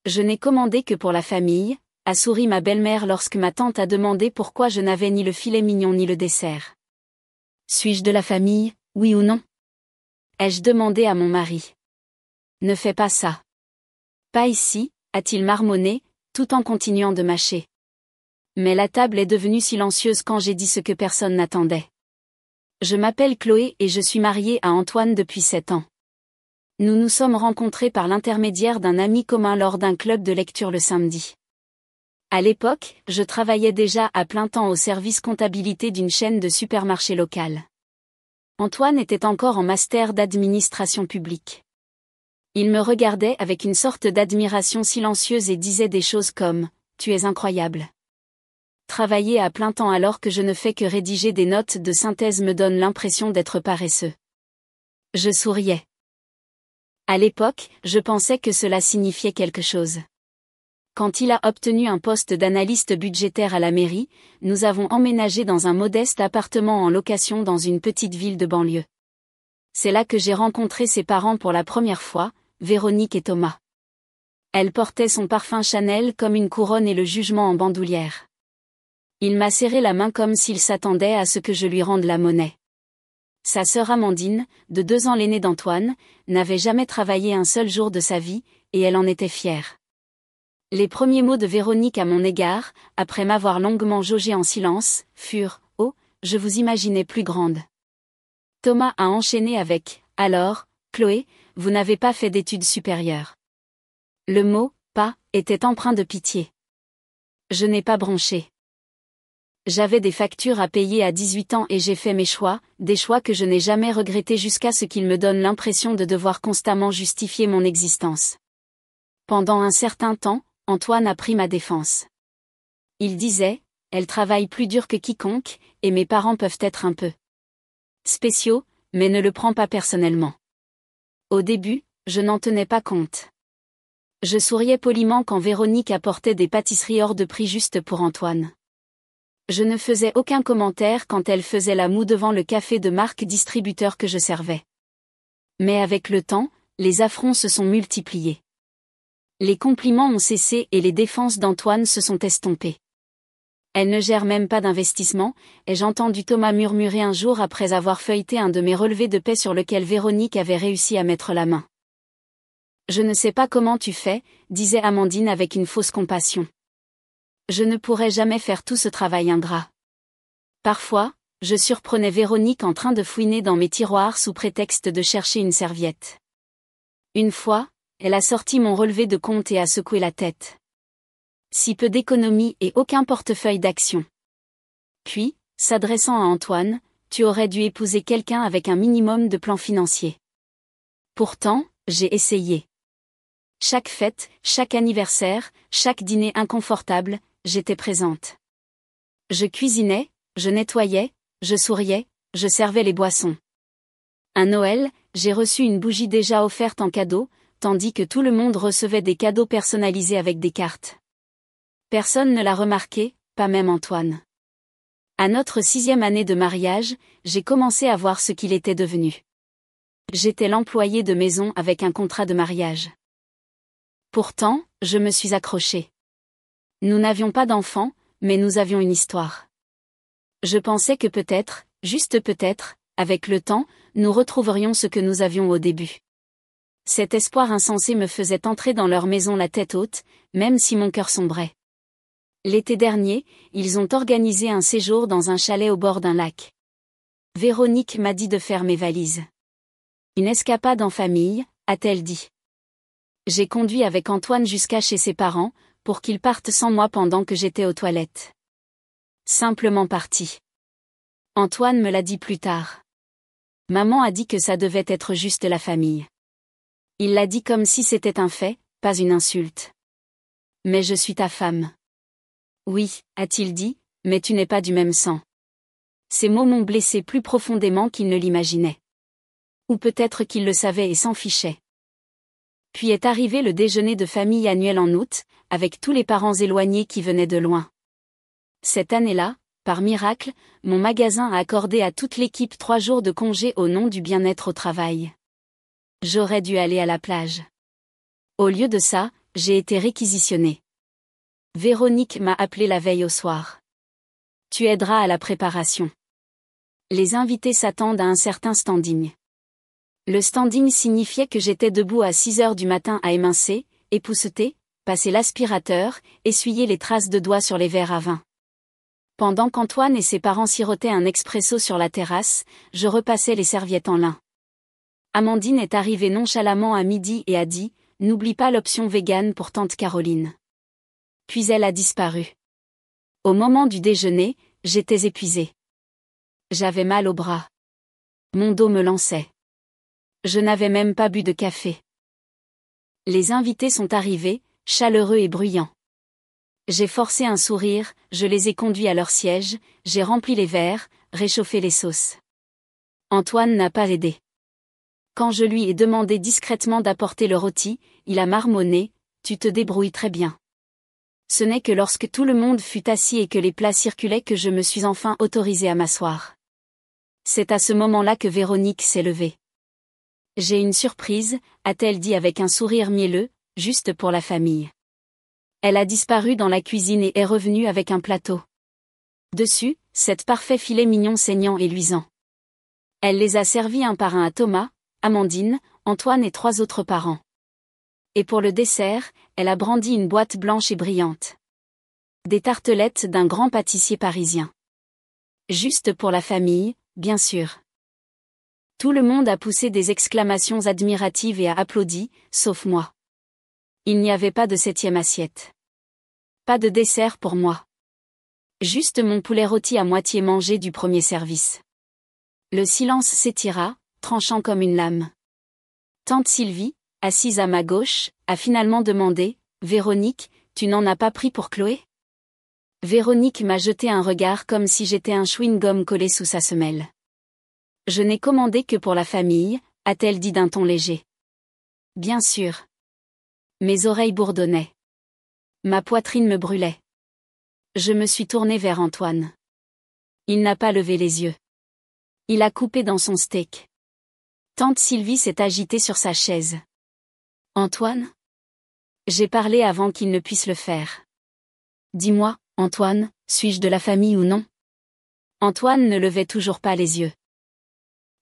Je n'ai commandé que pour la famille, a souri ma belle-mère lorsque ma tante a demandé pourquoi je n'avais ni le filet mignon ni le dessert. Suis-je de la famille, oui ou non? Ai-je demandé à mon mari. Ne fais pas ça. Pas ici, a-t-il marmonné, tout en continuant de mâcher. Mais la table est devenue silencieuse quand j'ai dit ce que personne n'attendait. Je m'appelle Chloé et je suis mariée à Antoine depuis 7 ans. Nous nous sommes rencontrés par l'intermédiaire d'un ami commun lors d'un club de lecture le samedi. À l'époque, je travaillais déjà à plein temps au service comptabilité d'une chaîne de supermarchés locale. Antoine était encore en master d'administration publique. Il me regardait avec une sorte d'admiration silencieuse et disait des choses comme « Tu es incroyable ». Travailler à plein temps alors que je ne fais que rédiger des notes de synthèse me donne l'impression d'être paresseux. Je souriais. À l'époque, je pensais que cela signifiait quelque chose. Quand il a obtenu un poste d'analyste budgétaire à la mairie, nous avons emménagé dans un modeste appartement en location dans une petite ville de banlieue. C'est là que j'ai rencontré ses parents pour la première fois, Véronique et Thomas. Elle portait son parfum Chanel comme une couronne et le jugement en bandoulière. Il m'a serré la main comme s'il s'attendait à ce que je lui rende la monnaie. Sa sœur Amandine, de 2 ans l'aînée d'Antoine, n'avait jamais travaillé un seul jour de sa vie, et elle en était fière. Les premiers mots de Véronique à mon égard, après m'avoir longuement jaugé en silence, furent « Oh, je vous imaginais plus grande ». Thomas a enchaîné avec « Alors, Chloé, vous n'avez pas fait d'études supérieures ». Le mot « pas » était empreint de pitié. Je n'ai pas bronché. J'avais des factures à payer à 18 ans et j'ai fait mes choix, des choix que je n'ai jamais regrettés jusqu'à ce qu'ils me donnent l'impression de devoir constamment justifier mon existence. Pendant un certain temps, Antoine a pris ma défense. Il disait, elle travaille plus dur que quiconque, et mes parents peuvent être un peu spéciaux, mais ne le prends pas personnellement. Au début, je n'en tenais pas compte. Je souriais poliment quand Véronique apportait des pâtisseries hors de prix juste pour Antoine. Je ne faisais aucun commentaire quand elle faisait la moue devant le café de marque distributeur que je servais. Mais avec le temps, les affronts se sont multipliés. Les compliments ont cessé et les défenses d'Antoine se sont estompées. Elle ne gère même pas d'investissement, ai-je entendu Thomas murmurer un jour après avoir feuilleté un de mes relevés de paie sur lequel Véronique avait réussi à mettre la main. Je ne sais pas comment tu fais, disait Amandine avec une fausse compassion. Je ne pourrais jamais faire tout ce travail ingrat. Parfois, je surprenais Véronique en train de fouiner dans mes tiroirs sous prétexte de chercher une serviette. Une fois, elle a sorti mon relevé de compte et a secoué la tête. Si peu d'économie et aucun portefeuille d'action. Puis, s'adressant à Antoine, tu aurais dû épouser quelqu'un avec un minimum de plan financier. Pourtant, j'ai essayé. Chaque fête, chaque anniversaire, chaque dîner inconfortable, j'étais présente. Je cuisinais, je nettoyais, je souriais, je servais les boissons. À Noël, j'ai reçu une bougie déjà offerte en cadeau, tandis que tout le monde recevait des cadeaux personnalisés avec des cartes. Personne ne l'a remarqué, pas même Antoine. À notre 6e année de mariage, j'ai commencé à voir ce qu'il était devenu. J'étais l'employé de maison avec un contrat de mariage. Pourtant, je me suis accrochée. Nous n'avions pas d'enfants, mais nous avions une histoire. Je pensais que peut-être, juste peut-être, avec le temps, nous retrouverions ce que nous avions au début. Cet espoir insensé me faisait entrer dans leur maison la tête haute, même si mon cœur sombrait. L'été dernier, ils ont organisé un séjour dans un chalet au bord d'un lac. Véronique m'a dit de faire mes valises. Une escapade en famille, a-t-elle dit. J'ai conduit avec Antoine jusqu'à chez ses parents, pour qu'ils partent sans moi pendant que j'étais aux toilettes. Simplement parti. Antoine me l'a dit plus tard. Maman a dit que ça devait être juste la famille. Il l'a dit comme si c'était un fait, pas une insulte. Mais je suis ta femme. Oui, a-t-il dit, mais tu n'es pas du même sang. Ces mots m'ont blessé plus profondément qu'il ne l'imaginait. Ou peut-être qu'il le savait et s'en fichait. Puis est arrivé le déjeuner de famille annuel en août, avec tous les parents éloignés qui venaient de loin. Cette année-là, par miracle, mon magasin a accordé à toute l'équipe 3 jours de congé au nom du bien-être au travail. J'aurais dû aller à la plage. Au lieu de ça, j'ai été réquisitionnée. Véronique m'a appelé la veille au soir. Tu aideras à la préparation. Les invités s'attendent à un certain standing. Le standing signifiait que j'étais debout à 6 heures du matin à émincer, épousseter, passer l'aspirateur, essuyer les traces de doigts sur les verres à vin. Pendant qu'Antoine et ses parents sirotaient un expresso sur la terrasse, je repassais les serviettes en lin. Amandine est arrivée nonchalamment à midi et a dit « N'oublie pas l'option végane pour tante Caroline ». Puis elle a disparu. Au moment du déjeuner, j'étais épuisée. J'avais mal au bras. Mon dos me lançait. Je n'avais même pas bu de café. Les invités sont arrivés, chaleureux et bruyants. J'ai forcé un sourire, je les ai conduits à leur siège, j'ai rempli les verres, réchauffé les sauces. Antoine n'a pas aidé. Quand je lui ai demandé discrètement d'apporter le rôti, il a marmonné « Tu te débrouilles très bien ». Ce n'est que lorsque tout le monde fut assis et que les plats circulaient que je me suis enfin autorisée à m'asseoir. C'est à ce moment-là que Véronique s'est levée. « J'ai une surprise », a-t-elle dit avec un sourire mielleux, juste pour la famille. Elle a disparu dans la cuisine et est revenue avec un plateau. Dessus, 7 parfaits filets mignons saignants et luisants. Elle les a servis un par un à Thomas, Amandine, Antoine et 3 autres parents. Et pour le dessert, elle a brandi une boîte blanche et brillante. Des tartelettes d'un grand pâtissier parisien. Juste pour la famille, bien sûr. Tout le monde a poussé des exclamations admiratives et a applaudi, sauf moi. Il n'y avait pas de 7e assiette. Pas de dessert pour moi. Juste mon poulet rôti à moitié mangé du premier service. Le silence s'étira, tranchant comme une lame. Tante Sylvie, assise à ma gauche, a finalement demandé « Véronique, tu n'en as pas pris pour Chloé ?» Véronique m'a jeté un regard comme si j'étais un chewing-gum collé sous sa semelle. « Je n'ai commandé que pour la famille », a-t-elle dit d'un ton léger. Bien sûr. Mes oreilles bourdonnaient. Ma poitrine me brûlait. Je me suis tournée vers Antoine. Il n'a pas levé les yeux. Il a coupé dans son steak. Tante Sylvie s'est agitée sur sa chaise. Antoine ? J'ai parlé avant qu'il ne puisse le faire. Dis-moi, Antoine, suis-je de la famille ou non ? Antoine ne levait toujours pas les yeux.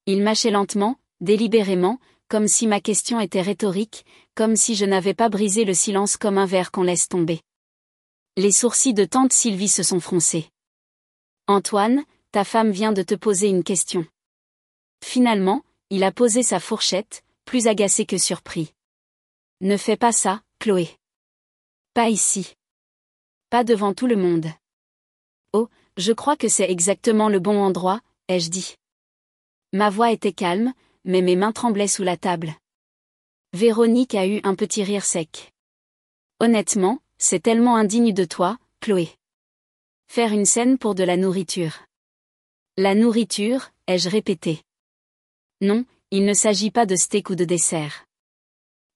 Il mâchait lentement, délibérément, comme si ma question était rhétorique, comme si je n'avais pas brisé le silence comme un verre qu'on laisse tomber. Les sourcils de tante Sylvie se sont froncés. Antoine, ta femme vient de te poser une question. Finalement, il a posé sa fourchette, plus agacé que surpris. Ne fais pas ça, Chloé. Pas ici. Pas devant tout le monde. Oh, je crois que c'est exactement le bon endroit, ai-je dit. Ma voix était calme, mais mes mains tremblaient sous la table. Véronique a eu un petit rire sec. Honnêtement, c'est tellement indigne de toi, Chloé. Faire une scène pour de la nourriture. La nourriture, ai-je répété. Non, il ne s'agit pas de steak ou de dessert.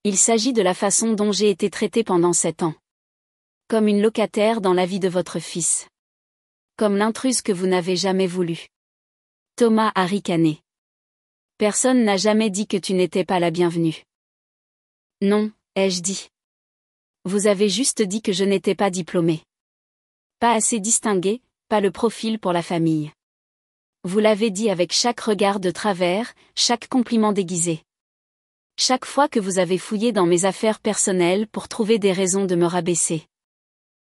Il s'agit de la façon dont j'ai été traitée pendant 7 ans. Comme une locataire dans la vie de votre fils. Comme l'intruse que vous n'avez jamais voulu. Thomas a ricané. Personne n'a jamais dit que tu n'étais pas la bienvenue. Non, ai-je dit. Vous avez juste dit que je n'étais pas diplômée. Pas assez distinguée, pas le profil pour la famille. Vous l'avez dit avec chaque regard de travers, chaque compliment déguisé. Chaque fois que vous avez fouillé dans mes affaires personnelles pour trouver des raisons de me rabaisser.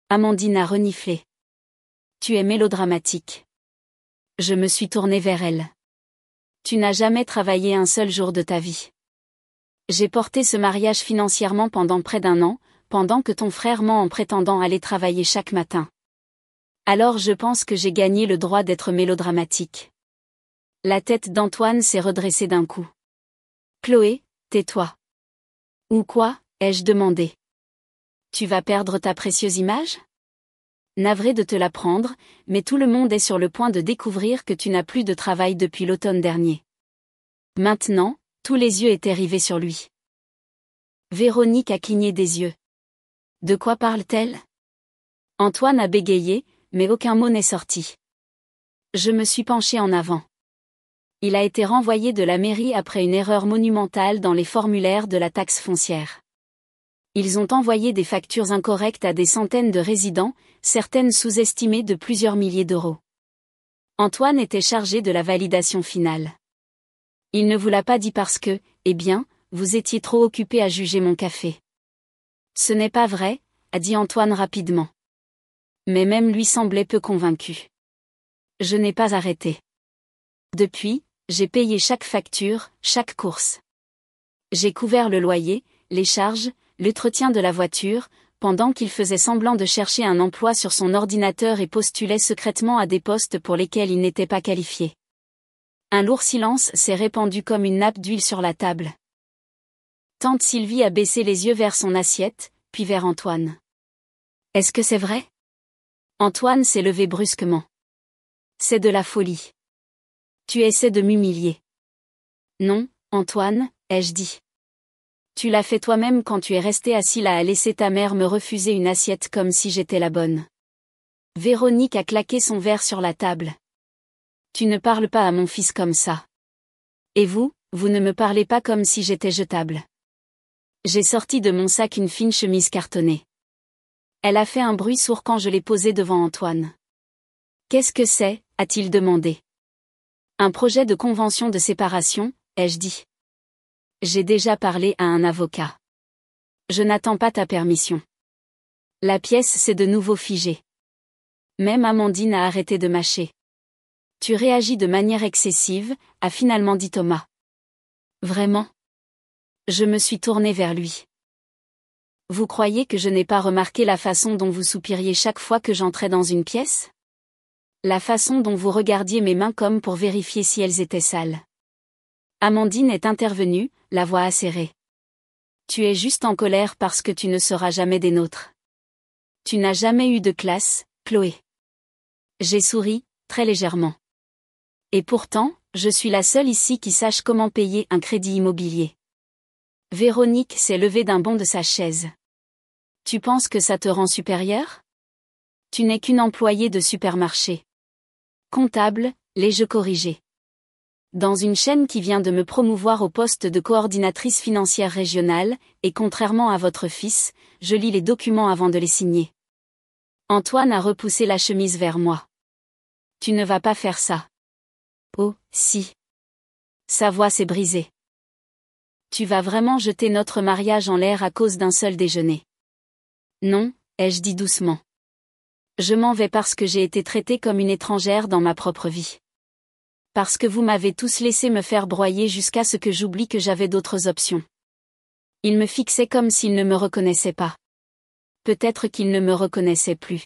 Amandine a reniflé. Tu es mélodramatique. Je me suis tournée vers elle. Tu n'as jamais travaillé un seul jour de ta vie. J'ai porté ce mariage financièrement pendant près d'1 an, pendant que ton frère ment en prétendant aller travailler chaque matin. Alors je pense que j'ai gagné le droit d'être mélodramatique. La tête d'Antoine s'est redressée d'un coup. Chloé, tais-toi. Ou quoi, ai-je demandé. Tu vas perdre ta précieuse image ? Navré de te l'apprendre, mais tout le monde est sur le point de découvrir que tu n'as plus de travail depuis l'automne dernier. Maintenant, tous les yeux étaient rivés sur lui. Véronique a cligné des yeux. De quoi parle-t-elle ? Antoine a bégayé, mais aucun mot n'est sorti. Je me suis penchée en avant. Il a été renvoyé de la mairie après une erreur monumentale dans les formulaires de la taxe foncière. Ils ont envoyé des factures incorrectes à des centaines de résidents, certaines sous-estimées de plusieurs milliers d'euros. Antoine était chargé de la validation finale. Il ne vous l'a pas dit parce que, eh bien, vous étiez trop occupé à juger mon café. Ce n'est pas vrai, a dit Antoine rapidement. Mais même lui semblait peu convaincu. Je n'ai pas arrêté. Depuis, j'ai payé chaque facture, chaque course. J'ai couvert le loyer, les charges, l'entretien de la voiture, pendant qu'il faisait semblant de chercher un emploi sur son ordinateur et postulait secrètement à des postes pour lesquels il n'était pas qualifié. Un lourd silence s'est répandu comme une nappe d'huile sur la table. Tante Sylvie a baissé les yeux vers son assiette, puis vers Antoine. « Est-ce que c'est vrai ?» Antoine s'est levé brusquement. « C'est de la folie. Tu essaies de m'humilier. »« Non, Antoine, ai-je dit. Tu l'as fait toi-même quand tu es resté assis là à laisser ta mère me refuser une assiette comme si j'étais la bonne. » Véronique a claqué son verre sur la table. « Tu ne parles pas à mon fils comme ça. Et vous, vous ne me parlez pas comme si j'étais jetable. » J'ai sorti de mon sac une fine chemise cartonnée. Elle a fait un bruit sourd quand je l'ai posée devant Antoine. « Qu'est-ce que c'est ?» a-t-il demandé. « Un projet de convention de séparation, ai-je dit. J'ai déjà parlé à un avocat. Je n'attends pas ta permission. » La pièce s'est de nouveau figée. Même Amandine a arrêté de mâcher. « Tu réagis de manière excessive », a finalement dit Thomas. « Vraiment ? » Je me suis tournée vers lui. « Vous croyez que je n'ai pas remarqué la façon dont vous soupiriez chaque fois que j'entrais dans une pièce ? La façon dont vous regardiez mes mains comme pour vérifier si elles étaient sales. » Amandine est intervenue, la voix acérée. « Tu es juste en colère parce que tu ne seras jamais des nôtres. Tu n'as jamais eu de classe, Chloé. » J'ai souri, très légèrement. « Et pourtant, je suis la seule ici qui sache comment payer un crédit immobilier. » Véronique s'est levée d'un bond de sa chaise. « Tu penses que ça te rend supérieure ? Tu n'es qu'une employée de supermarché. Comptable, l'ai-je corrigé. Dans une chaîne qui vient de me promouvoir au poste de coordinatrice financière régionale, et contrairement à votre fils, je lis les documents avant de les signer. » Antoine a repoussé la chemise vers moi. « Tu ne vas pas faire ça. » « Oh, si. » Sa voix s'est brisée. « Tu vas vraiment jeter notre mariage en l'air à cause d'un seul déjeuner. »« Non, » ai-je dit doucement. « Je m'en vais parce que j'ai été traitée comme une étrangère dans ma propre vie. Parce que vous m'avez tous laissé me faire broyer jusqu'à ce que j'oublie que j'avais d'autres options. » Il me fixait comme s'il ne me reconnaissait pas. Peut-être qu'il ne me reconnaissait plus.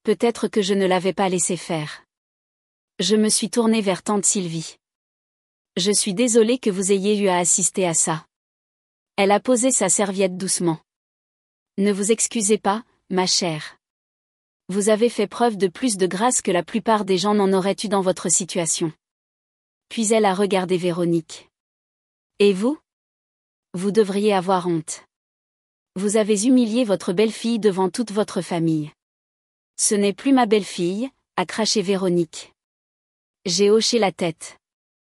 Peut-être que je ne l'avais pas laissé faire. Je me suis tournée vers tante Sylvie. « Je suis désolée que vous ayez eu à assister à ça. » Elle a posé sa serviette doucement. « Ne vous excusez pas, ma chère. Vous avez fait preuve de plus de grâce que la plupart des gens n'en auraient eu dans votre situation. » Puis elle a regardé Véronique. « Et vous ? Vous devriez avoir honte. Vous avez humilié votre belle-fille devant toute votre famille. »« Ce n'est plus ma belle-fille, » a craché Véronique. J'ai hoché la tête.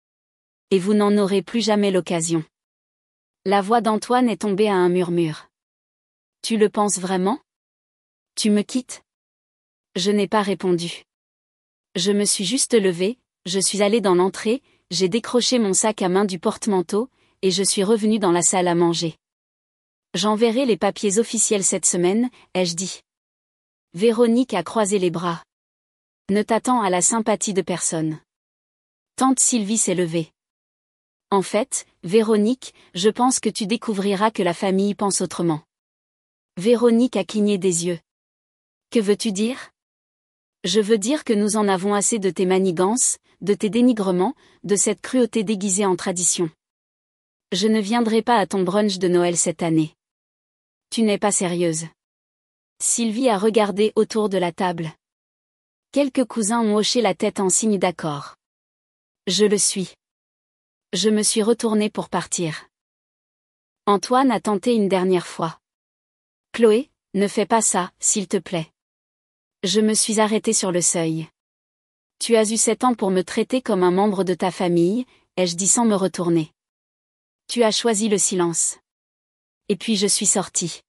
« Et vous n'en aurez plus jamais l'occasion. » La voix d'Antoine est tombée à un murmure. « Tu le penses vraiment ? Tu me quittes ? » Je n'ai pas répondu. Je me suis juste levée, je suis allée dans l'entrée, j'ai décroché mon sac à main du porte-manteau, et je suis revenue dans la salle à manger. « J'enverrai les papiers officiels cette semaine, ai-je dit. » Véronique a croisé les bras. « Ne t'attends à la sympathie de personne. » Tante Sylvie s'est levée. « En fait, Véronique, je pense que tu découvriras que la famille pense autrement. » Véronique a cligné des yeux. « Que veux-tu dire ? » Je veux dire que nous en avons assez de tes manigances, de tes dénigrements, de cette cruauté déguisée en tradition. Je ne viendrai pas à ton brunch de Noël cette année. Tu n'es pas sérieuse. Sylvie a regardé autour de la table. Quelques cousins ont hoché la tête en signe d'accord. Je le suis. Je me suis retournée pour partir. Antoine a tenté une dernière fois. « Chloé, ne fais pas ça, s'il te plaît. » Je me suis arrêtée sur le seuil. « Tu as eu 7 ans pour me traiter comme un membre de ta famille, » ai-je dit sans me retourner. « Tu as choisi le silence. » Et puis je suis sortie.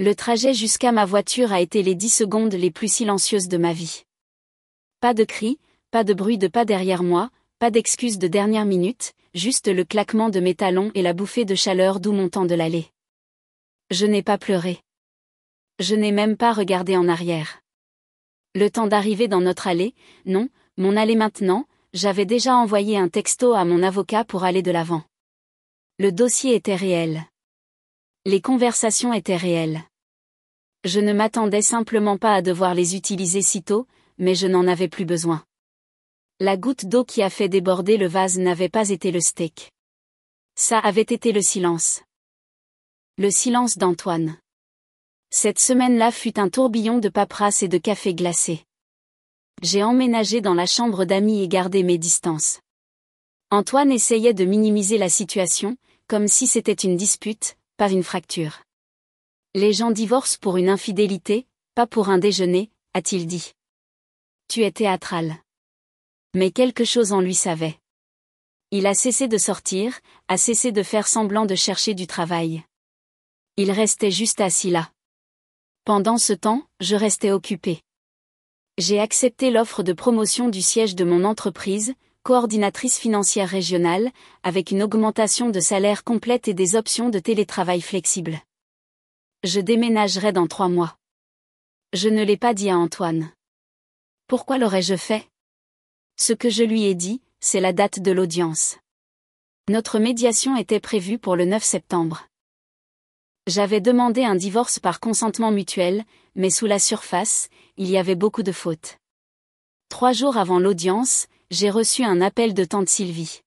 Le trajet jusqu'à ma voiture a été les 10 secondes les plus silencieuses de ma vie. Pas de cris, pas de bruit de pas derrière moi, pas d'excuses de dernière minute, juste le claquement de mes talons et la bouffée de chaleur doux montant de l'allée. Je n'ai pas pleuré. Je n'ai même pas regardé en arrière. Le temps d'arriver dans notre allée, non, mon allée maintenant, j'avais déjà envoyé un texto à mon avocat pour aller de l'avant. Le dossier était réel. Les conversations étaient réelles. Je ne m'attendais simplement pas à devoir les utiliser si tôt, mais je n'en avais plus besoin. La goutte d'eau qui a fait déborder le vase n'avait pas été le steak. Ça avait été le silence. Le silence d'Antoine. Cette semaine-là fut un tourbillon de paperasse et de café glacé. J'ai emménagé dans la chambre d'amis et gardé mes distances. Antoine essayait de minimiser la situation, comme si c'était une dispute, pas une fracture. Les gens divorcent pour une infidélité, pas pour un déjeuner, a-t-il dit. Tu es théâtral. Mais quelque chose en lui savait. Il a cessé de sortir, a cessé de faire semblant de chercher du travail. Il restait juste assis là. Pendant ce temps, je restais occupée. J'ai accepté l'offre de promotion du siège de mon entreprise, coordinatrice financière régionale, avec une augmentation de salaire complète et des options de télétravail flexible. Je déménagerai dans 3 mois. Je ne l'ai pas dit à Antoine. Pourquoi l'aurais-je fait? Ce que je lui ai dit, c'est la date de l'audience. Notre médiation était prévue pour le 9 septembre. J'avais demandé un divorce par consentement mutuel, mais sous la surface, il y avait beaucoup de fautes. 3 jours avant l'audience, j'ai reçu un appel de tante Sylvie.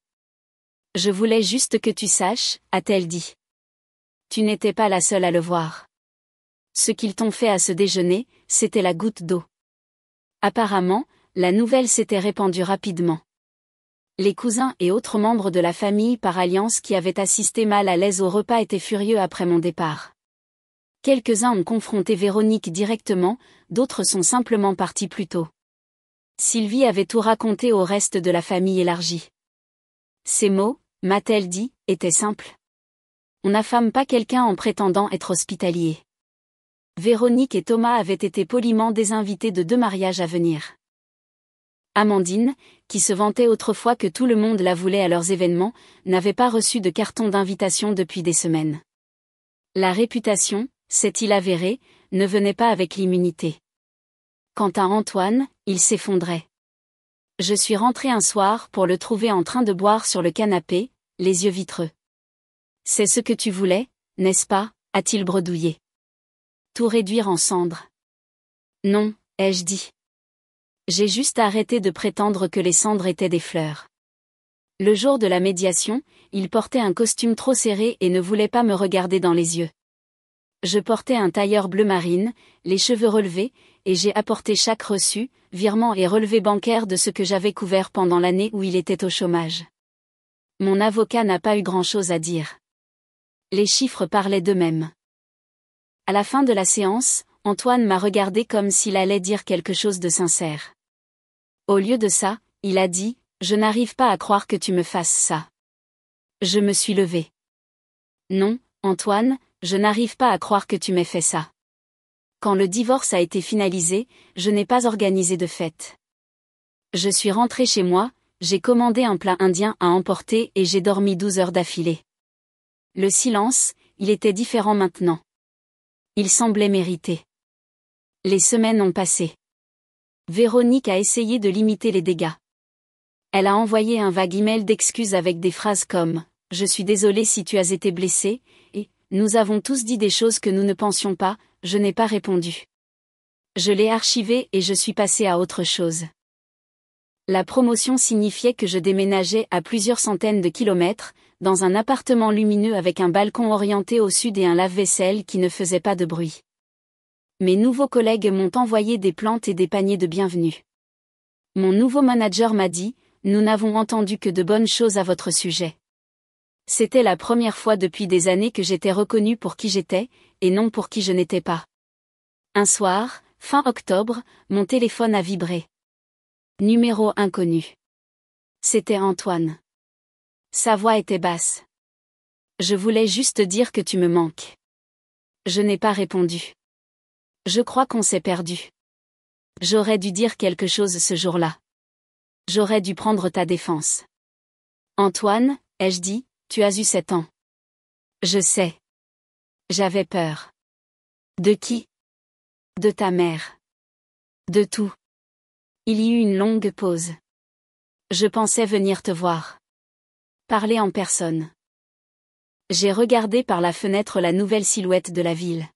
Je voulais juste que tu saches, a-t-elle dit. Tu n'étais pas la seule à le voir. Ce qu'ils t'ont fait à ce déjeuner, c'était la goutte d'eau. Apparemment, la nouvelle s'était répandue rapidement. Les cousins et autres membres de la famille par alliance qui avaient assisté mal à l'aise au repas étaient furieux après mon départ. Quelques-uns ont confronté Véronique directement, d'autres sont simplement partis plus tôt. Sylvie avait tout raconté au reste de la famille élargie. Ces mots, m'a-t-elle dit, étaient simples. On n'affame pas quelqu'un en prétendant être hospitalier. Véronique et Thomas avaient été poliment désinvités de 2 mariages à venir. Amandine, qui se vantait autrefois que tout le monde la voulait à leurs événements, n'avait pas reçu de carton d'invitation depuis des semaines. La réputation, s'est-il avéré, ne venait pas avec l'immunité. Quant à Antoine, il s'effondrait. Je suis rentrée un soir pour le trouver en train de boire sur le canapé, les yeux vitreux. C'est ce que tu voulais, n'est-ce pas, a-t-il bredouillé. Tout réduire en cendres. Non, ai-je dit. J'ai juste arrêté de prétendre que les cendres étaient des fleurs. Le jour de la médiation, il portait un costume trop serré et ne voulait pas me regarder dans les yeux. Je portais un tailleur bleu marine, les cheveux relevés, et j'ai apporté chaque reçu, virement et relevé bancaire de ce que j'avais couvert pendant l'année où il était au chômage. Mon avocat n'a pas eu grand-chose à dire. Les chiffres parlaient d'eux-mêmes. À la fin de la séance, Antoine m'a regardé comme s'il allait dire quelque chose de sincère. Au lieu de ça, il a dit, « Je n'arrive pas à croire que tu me fasses ça. » Je me suis levée. Non, Antoine, je n'arrive pas à croire que tu m'aies fait ça. Quand le divorce a été finalisé, je n'ai pas organisé de fête. Je suis rentrée chez moi, j'ai commandé un plat indien à emporter et j'ai dormi 12 heures d'affilée. Le silence, il était différent maintenant. Il semblait mérité. Les semaines ont passé. Véronique a essayé de limiter les dégâts. Elle a envoyé un vague email d'excuses avec des phrases comme « Je suis désolée si tu as été blessée » et « Nous avons tous dit des choses que nous ne pensions pas, je n'ai pas répondu. » Je l'ai archivé et je suis passée à autre chose. La promotion signifiait que je déménageais à plusieurs centaines de kilomètres, dans un appartement lumineux avec un balcon orienté au sud et un lave-vaisselle qui ne faisait pas de bruit. Mes nouveaux collègues m'ont envoyé des plantes et des paniers de bienvenue. Mon nouveau manager m'a dit, « Nous n'avons entendu que de bonnes choses à votre sujet. » C'était la première fois depuis des années que j'étais reconnue pour qui j'étais, et non pour qui je n'étais pas. Un soir, fin octobre, mon téléphone a vibré. Numéro inconnu. C'était Antoine. Sa voix était basse. Je voulais juste dire que tu me manques. Je n'ai pas répondu. Je crois qu'on s'est perdu. J'aurais dû dire quelque chose ce jour-là. J'aurais dû prendre ta défense. Antoine, ai-je dit, tu as eu 7 ans. Je sais. J'avais peur. De qui? De ta mère. De tout. Il y eut une longue pause. Je pensais venir te voir. Parler en personne. J'ai regardé par la fenêtre la nouvelle silhouette de la ville.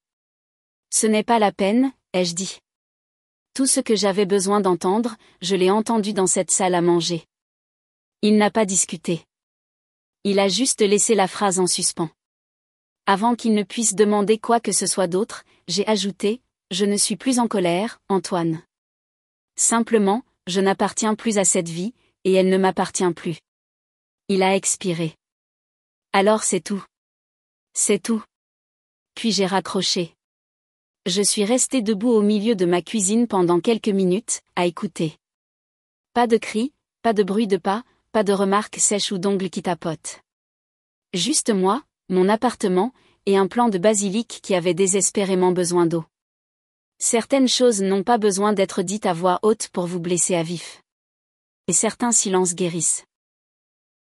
Ce n'est pas la peine, ai-je dit. Tout ce que j'avais besoin d'entendre, je l'ai entendu dans cette salle à manger. Il n'a pas discuté. Il a juste laissé la phrase en suspens. Avant qu'il ne puisse demander quoi que ce soit d'autre, j'ai ajouté, je ne suis plus en colère, Antoine. Simplement, je n'appartiens plus à cette vie, et elle ne m'appartient plus. Il a expiré. Alors c'est tout. C'est tout. Puis j'ai raccroché. Je suis resté debout au milieu de ma cuisine pendant quelques minutes, à écouter. Pas de cris, pas de bruit de pas, pas de remarques sèches ou d'ongles qui tapotent. Juste moi, mon appartement, et un plant de basilic qui avait désespérément besoin d'eau. Certaines choses n'ont pas besoin d'être dites à voix haute pour vous blesser à vif. Et certains silences guérissent.